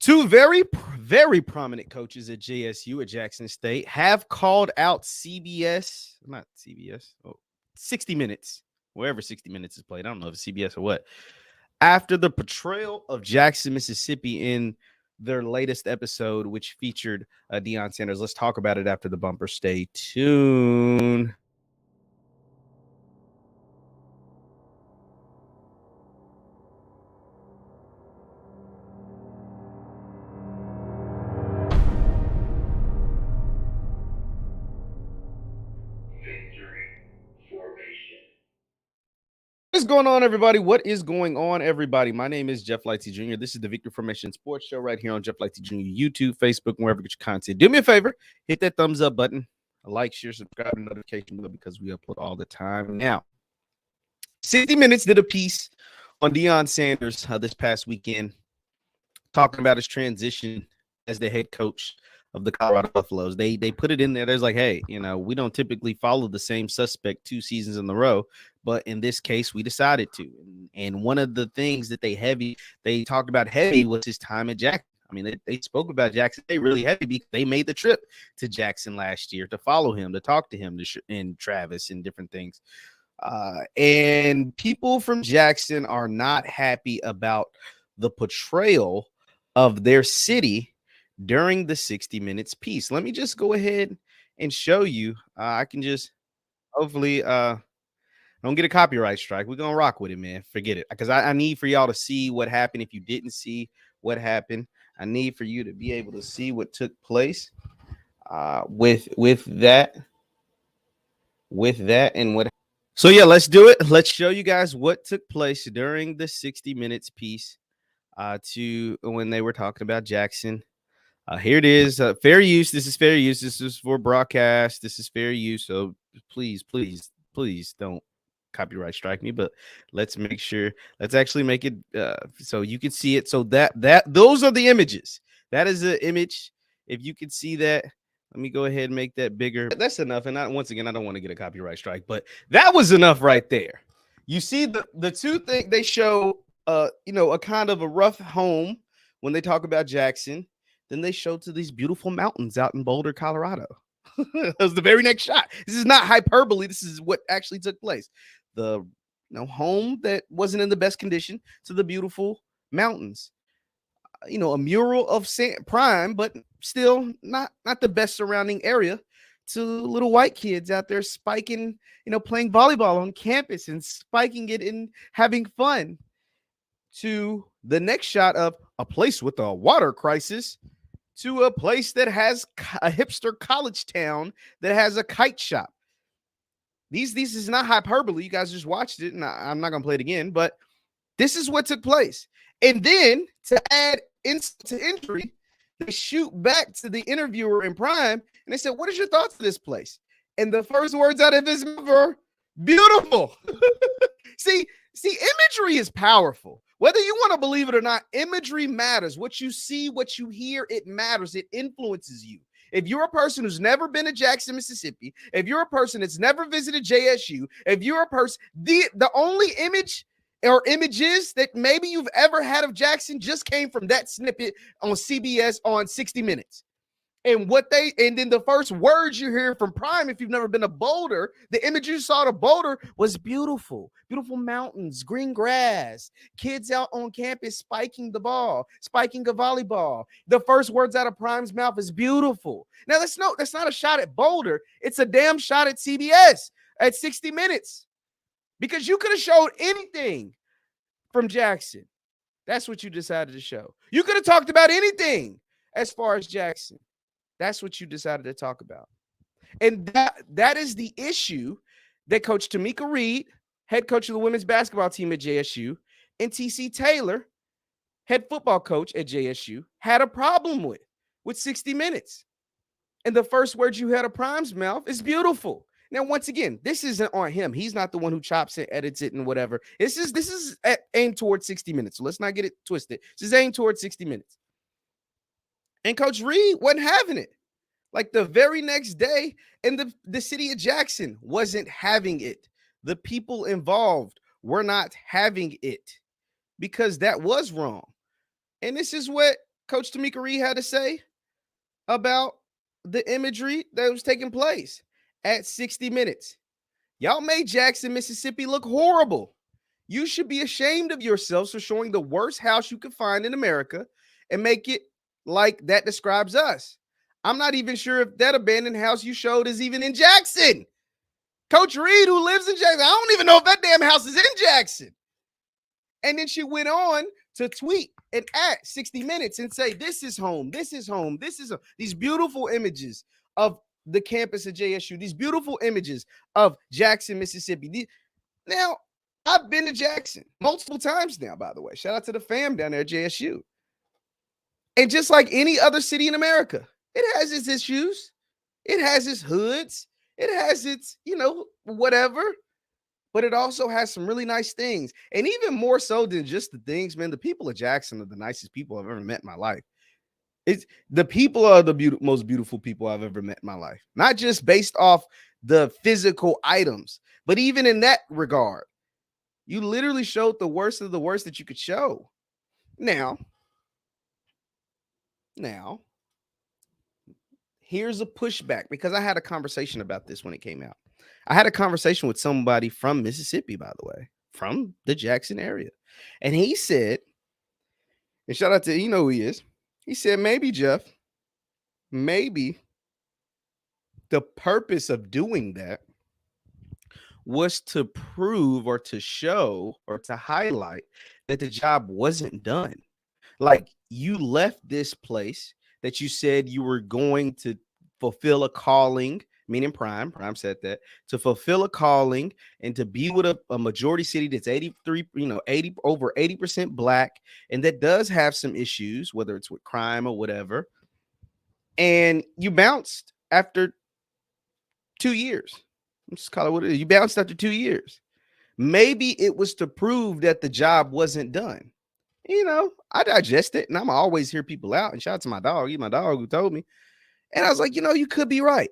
Two very prominent coaches at JSU at Jackson State have called out 60 Minutes, wherever 60 Minutes is played. I don't know if it's CBS or what. After the portrayal of Jackson, Mississippi in their latest episode, which featured Deion Sanders. Let's talk about it after the bumper. Stay tuned. What is going on, everybody? What is going on, everybody? My name is JeffLightsyJr. This is the Victory Formation Sports Show right here on JeffLightsYJr, YouTube, Facebook, wherever you get your content. Do me a favor, hit that thumbs up button, like, share, subscribe, and notification bell because we upload all the time. Now, 60 Minutes did a piece on Deion Sanders this past weekend, talking about his transition as the head coach of the Colorado Buffaloes. They put it in there. There's like, hey, we don't typically follow the same suspect 2 seasons in a row, but in this case, we decided to. And one of the things that they talked about heavy was his time at Jackson. I mean, they spoke about Jackson State really heavy because they made the trip to Jackson last year to follow him, to talk to him, and Travis and different things. And people from Jackson are not happy about the portrayal of their city during the 60 Minutes piece. Let me just go ahead and show you. I can just hopefully don't get a copyright strike. We're gonna rock with it, man. Forget it, because I need for y'all to see what happened. If you didn't see what happened, I need for you to be able to see what took place with that and what. So yeah, let's do it. Let's show you guys what took place during the 60 Minutes piece to when they were talking about Jackson. Here it is. Fair use. This is fair use. This is for broadcast. This is fair use. So please don't copyright strike me. But let's make sure. Let's actually make it so you can see it. So those are the images. That is the image. If you can see that, let me go ahead and make that bigger. That's enough. And once again, I don't want to get a copyright strike, but that was enough right there. You see the two things they show. A kind of a rough home when they talk about Jackson. Then they show to these beautiful mountains out in Boulder, Colorado. That was the very next shot. This is not hyperbole. This is what actually took place. The home that wasn't in the best condition to the beautiful mountains. A mural of Prime, but still not the best surrounding area, to little white kids out there spiking, playing volleyball on campus and spiking it and having fun. To the next shot of a place with a water crisis, to a place that has a hipster college town that has a kite shop. These is not hyperbole. You guys just watched it, and I'm not going to play it again, but this is what took place. And then to add insult to injury, they shoot back to the interviewer in Prime, and they said, what is your thoughts of this place? And the first words out of his mouth were, beautiful. See, imagery is powerful. Whether you want to believe it or not, imagery matters. What you see, what you hear, it matters. It influences you. If you're a person who's never been to Jackson, Mississippi, if you're a person that's never visited JSU, if you're a person, the only image or images that maybe you've ever had of Jackson just came from that snippet on CBS on 60 Minutes. And then the first words you hear from Prime, if you've never been to Boulder, the image you saw of Boulder was beautiful mountains, green grass, kids out on campus spiking the ball, spiking a volleyball. The first words out of Prime's mouth is beautiful. Now that's not a shot at Boulder. It's a damn shot at CBS at 60 Minutes, because you could have showed anything from Jackson. That's what you decided to show. You could have talked about anything as far as Jackson. That's what you decided to talk about. And that is the issue that Coach Tomekia Reed, head coach of the women's basketball team at JSU, and TC Taylor, head football coach at JSU, had a problem with 60 Minutes. And the first words you had of Prime's mouth is beautiful. Now, once again, this isn't on him. He's not the one who chops it, edits it, and whatever. This is aimed towards 60 Minutes. So let's not get it twisted. This is aimed towards 60 Minutes. And Coach Reed wasn't having it. Like the very next day, and the city of Jackson wasn't having it. The people involved were not having it, because that was wrong. And this is what Coach Tomekia Reed had to say about the imagery that was taking place at 60 minutes. Y'all made Jackson, Mississippi look horrible. You should be ashamed of yourselves for showing the worst house you could find in America and make it like that describes us. I'm not even sure if that abandoned house you showed is even in Jackson. Coach Reed, who lives in Jackson, I don't even know if that damn house is in Jackson. And then she went on to tweet and at 60 Minutes and say, this is home, this is home, this is these beautiful images of the campus at JSU, these beautiful images of Jackson, Mississippi. Now, I've been to Jackson multiple times now, by the way. Shout out to the fam down there at JSU. And just like any other city in America, it has its issues. It has its hoods. It has its, whatever. But it also has some really nice things. And even more so than just the things, man, the people of Jackson are the nicest people I've ever met in my life. The people are the most beautiful people I've ever met in my life. Not just based off the physical items, but even in that regard. You literally showed the worst of the worst that you could show. Now, here's a pushback, because I had a conversation about this when it came out. I had a conversation with somebody from Mississippi, by the way, from the Jackson area. And he said, and shout out to, who he is. He said, maybe, Jeff, maybe the purpose of doing that was to prove or to show or to highlight that the job wasn't done. Like, you left this place that you said you were going to fulfill a calling, meaning Prime said that, to fulfill a calling and to be with a majority city that's 80% Black, and that does have some issues, whether it's with crime or whatever. And you bounced after 2 years. Let's call it what it is. You bounced after 2 years. Maybe it was to prove that the job wasn't done. I digest it, and I'm always hear people out. And shout out to my dog. He's my dog who told me. And I was like, you could be right.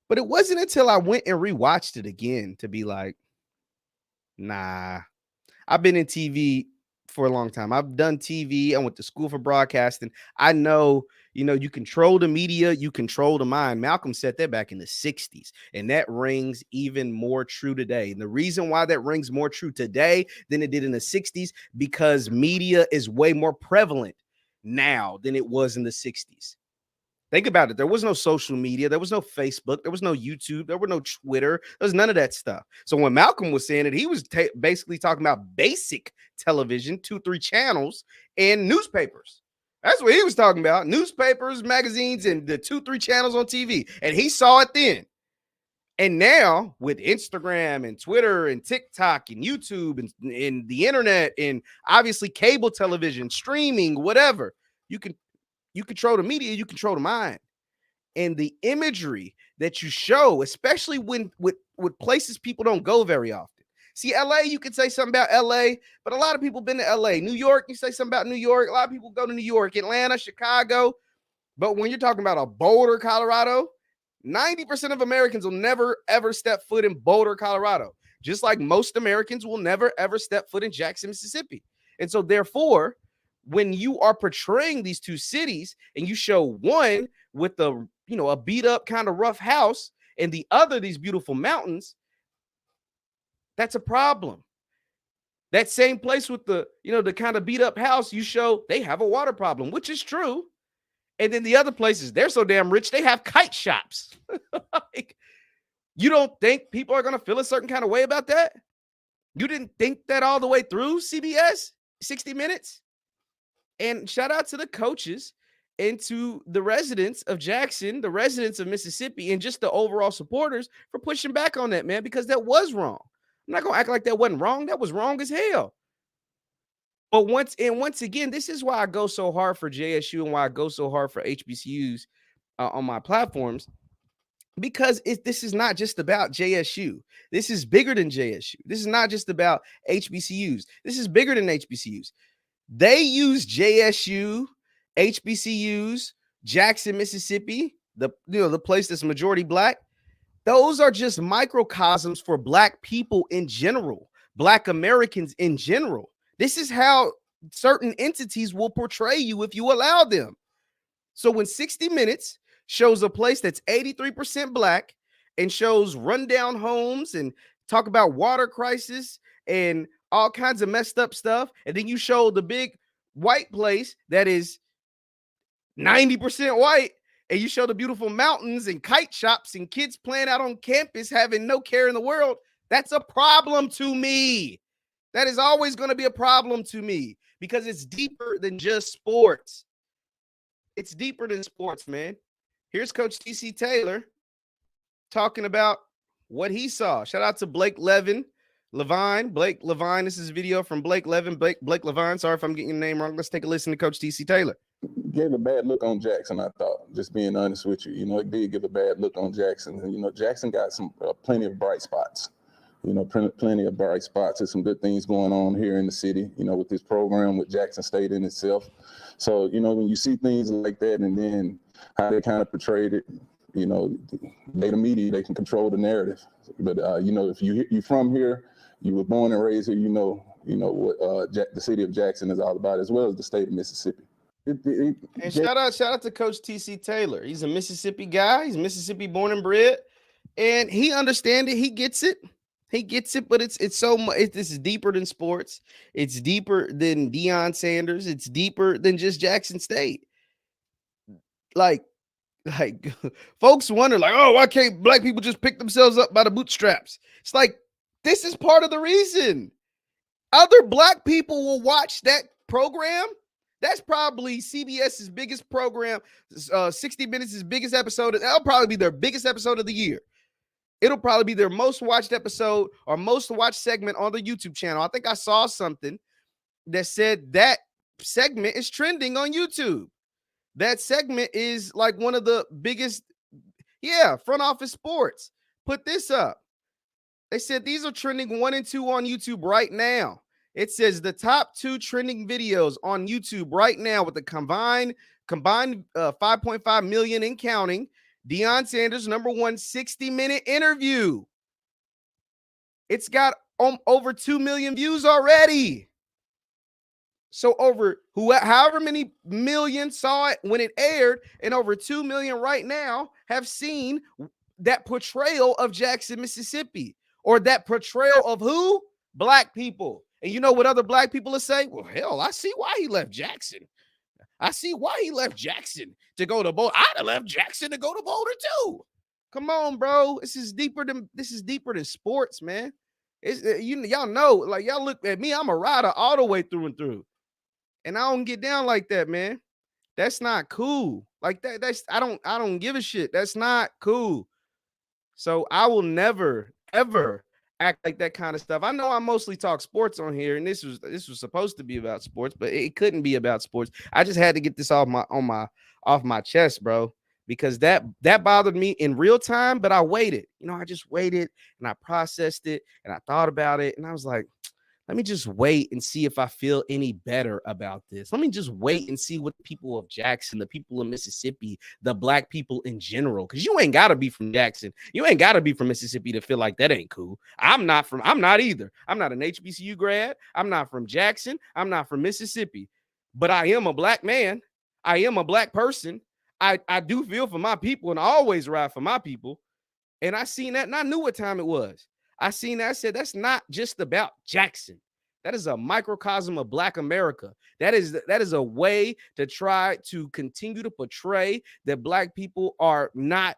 But it wasn't until I went and rewatched it again to be like, nah. I've been in TV for a long time. I've done TV. I went to school for broadcasting. I know, you control the media, you control the mind. Malcolm said that back in the 60s, and that rings even more true today. And the reason why that rings more true today than it did in the 60s, because media is way more prevalent now than it was in the 60s. Think about it. There was no social media. There was no Facebook. There was no YouTube. There was no Twitter. There was none of that stuff. So when Malcolm was saying it, he was basically talking about basic television, 2-3 channels, and newspapers. That's what he was talking about. Newspapers, magazines, and the 2-3 channels on TV. And he saw it then. And now with Instagram and Twitter and TikTok and YouTube and the internet and obviously cable television, streaming, whatever, you control the media, you control the mind. And the imagery that you show, especially when with places people don't go very often. See, LA, you could say something about LA, but a lot of people been to LA. New York, you say something about New York. A lot of people go to New York, Atlanta, Chicago. But when you're talking about a Boulder, Colorado, 90% of Americans will never, ever step foot in Boulder, Colorado. Just like most Americans will never, ever step foot in Jackson, Mississippi. And so therefore, when you are portraying these two cities and you show one with a beat up kind of rough house and the other, these beautiful mountains, that's a problem. That same place with the kind of beat up house, you show they have a water problem, which is true. And then the other places, they're so damn rich, they have kite shops. Like, you don't think people are going to feel a certain kind of way about that? You didn't think that all the way through CBS, 60 Minutes? And shout out to the coaches and to the residents of Jackson, the residents of Mississippi, and just the overall supporters for pushing back on that, man, because that was wrong. I'm not going to act like that wasn't wrong. That was wrong as hell. But once again, this is why I go so hard for JSU and why I go so hard for HBCUs on my platforms, because this is not just about JSU. This is bigger than JSU. This is not just about HBCUs. This is bigger than HBCUs. They use JSU, HBCUs, Jackson, Mississippi, the place that's majority Black. Those are just microcosms for Black people in general, Black Americans in general. This is how certain entities will portray you if you allow them. So when 60 Minutes shows a place that's 83% black and shows rundown homes and talk about water crisis and all kinds of messed up stuff, and then you show the big white place that is 90% white, and you show the beautiful mountains and kite shops and kids playing out on campus having no care in the world, that's a problem to me. That is always going to be a problem to me because it's deeper than just sports. It's deeper than sports, man. Here's Coach TC Taylor talking about what he saw. Shout out to Blake Levine. This is a video from Blake Levine. Blake Levine. Sorry if I'm getting your name wrong. Let's take a listen to Coach TC Taylor. Gave a bad look on Jackson, I thought, just being honest with you. You know, it did give a bad look on Jackson. And, you know, Jackson got some plenty of bright spots. You know, plenty of bright spots. There's some good things going on here in the city, you know, with this program, with Jackson State in itself. So, you know, when you see things like that and then how they kind of portrayed it, you know, they the media, they can control the narrative. But, you know, if you're from here, you were born and raised here, you know what the city of Jackson is all about, as well as the state of Mississippi. And shout out to Coach TC Taylor. He's a Mississippi guy. He's Mississippi born and bred, and he understands it. He gets it. He gets it. But it's so much. This is deeper than sports. It's deeper than Deion Sanders. It's deeper than just Jackson State. Like folks wonder, like, oh, why can't black people just pick themselves up by the bootstraps? It's like, this is part of the reason. Other black people will watch that program. That's probably CBS's biggest program, 60 Minutes' biggest episode. That'll probably be their biggest episode of the year. It'll probably be their most watched episode or most watched segment on the YouTube channel. I think I saw something that said that segment is trending on YouTube. That segment is like one of the biggest, front office sports. Put this up. They said these are trending 1 and 2 on YouTube right now. It says the top 2 trending videos on YouTube right now with the combined 5.5 million and counting. Deion Sanders, number 1 60-minute interview. It's got over 2 million views already. So however many million saw it when it aired, and over 2 million right now have seen that portrayal of Jackson, Mississippi, or that portrayal of who? Black people. And you know what other black people will say? Well, hell, I see why he left Jackson. I see why he left Jackson to go to Boulder. I'd have left Jackson to go to Boulder too. Come on, bro. This is deeper than sports, man. Y'all know, like, y'all look at me. I'm a rider all the way through and through, and I don't get down like that, man. That's not cool. Like that. I don't give a shit. That's not cool. So I will never ever act like that kind of stuff. I know I mostly talk sports on here, and this was supposed to be about sports, but it couldn't be about sports. I just had to get this off my chest, bro, because that bothered me in real time. But I waited, I just waited and I processed it and I thought about it, and I was like, let me just wait and see if I feel any better about this. Let me just wait and see what the people of Jackson, the people of Mississippi, the black people in general, because you ain't got to be from Jackson. You ain't got to be from Mississippi to feel like that ain't cool. I'm not either. I'm not an HBCU grad. I'm not from Jackson. I'm not from Mississippi. But I am a black man. I am a black person. I do feel for my people and I always ride for my people. And I seen that and I knew what time it was. I seen that. I said, that's not just about Jackson. That is a microcosm of Black America. That is a way to try to continue to portray that Black people are not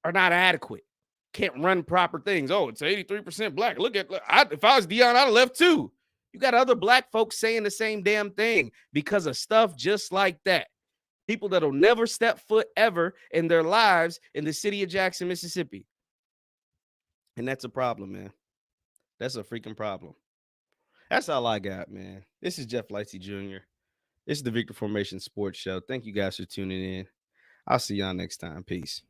adequate, can't run proper things. Oh, it's 83% Black. If I was Deion, I'd have left too. You got other Black folks saying the same damn thing because of stuff just like that. People that'll never step foot ever in their lives in the city of Jackson, Mississippi. And that's a problem, man. That's a freaking problem. That's all I got, man. This is JeffLightsyJr. This is the Victor Formation Sports Show. Thank you guys for tuning in. I'll see y'all next time. Peace.